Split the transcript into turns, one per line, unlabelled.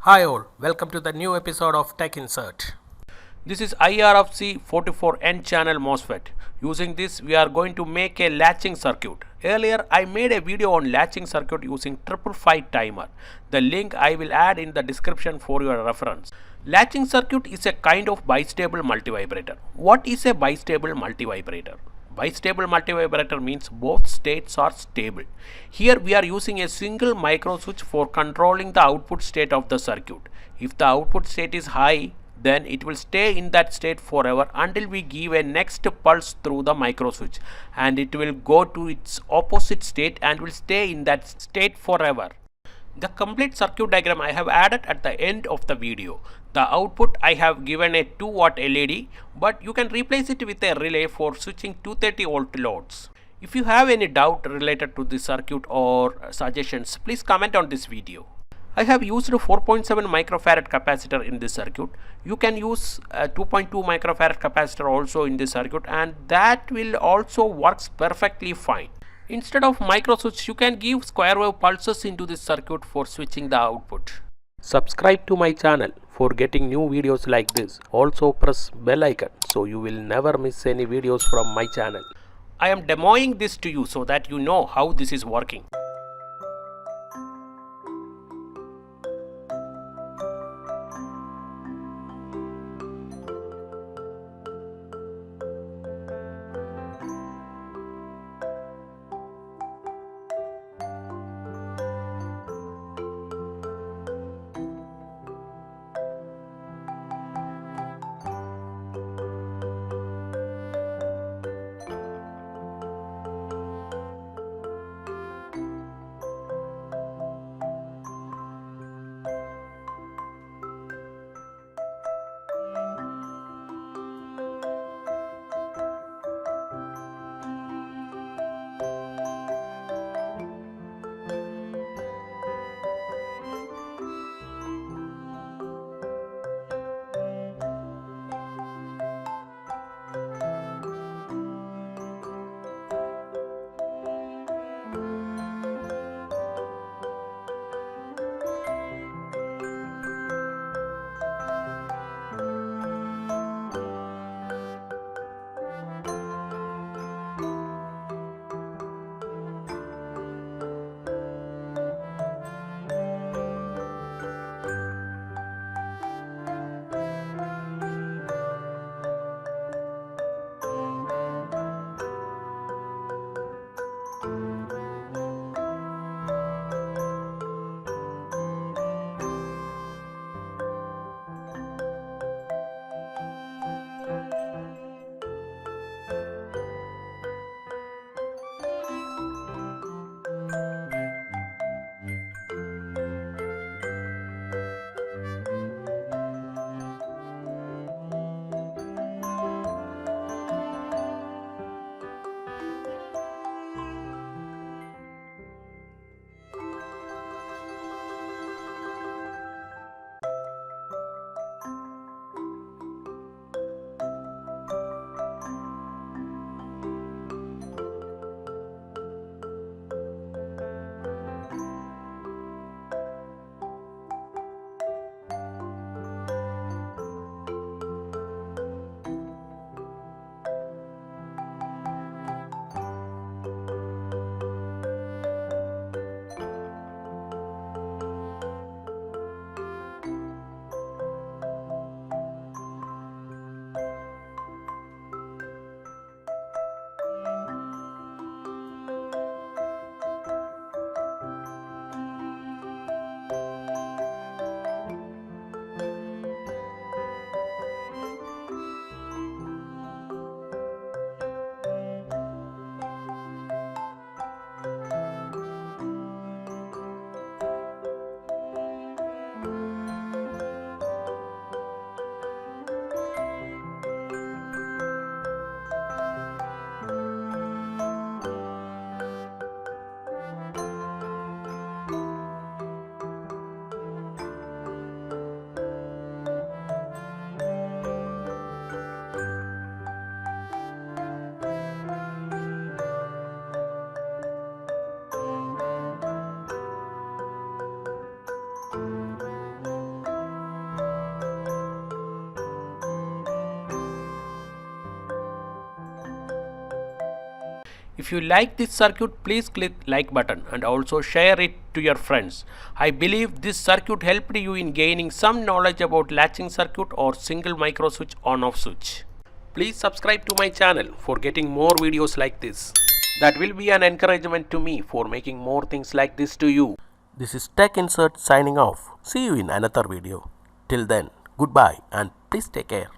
Hi all, welcome to the new episode of Tech Insert. This is IRFZ44N channel MosFET. Using this we are going to make a latching circuit. Earlier I made a video on latching circuit using 555 timer. The link I will add in the description for your reference. Latching circuit is a kind of bistable multivibrator. What is a bistable multivibrator? Bistable multivibrator means both states are stable. Here we are using a single micro switch for controlling the output state of the circuit. If the output state is high, then it will stay in that state forever until we give a next pulse through the micro switch, and it will go to its opposite state and will stay in that state forever. The complete circuit diagram I have added at the end of the video. The output I have given a 2 watt LED, but you can replace it with a relay for switching 230 volt loads. If you have any doubt related to this circuit or suggestions, please comment on this video. I have used 4.7 microfarad capacitor in this circuit. You can use a 2.2 microfarad capacitor also in this circuit, and that will also works perfectly fine. Instead of micro switch, you can give square wave pulses into this circuit for switching the output. Subscribe to my channel for getting new videos like this. Also press bell icon so you will never miss any videos from my channel. I am demoing this to you so that you know how this is working. If you like this circuit, please click like button and also share it to your friends. I believe this circuit helped you in gaining some knowledge about latching circuit or single micro switch on off switch. Please subscribe to my channel for getting more videos like this. That will be an encouragement to me for making more things like this to you. This is Tech Insert signing off. See you in another video. Till then, goodbye and please take care.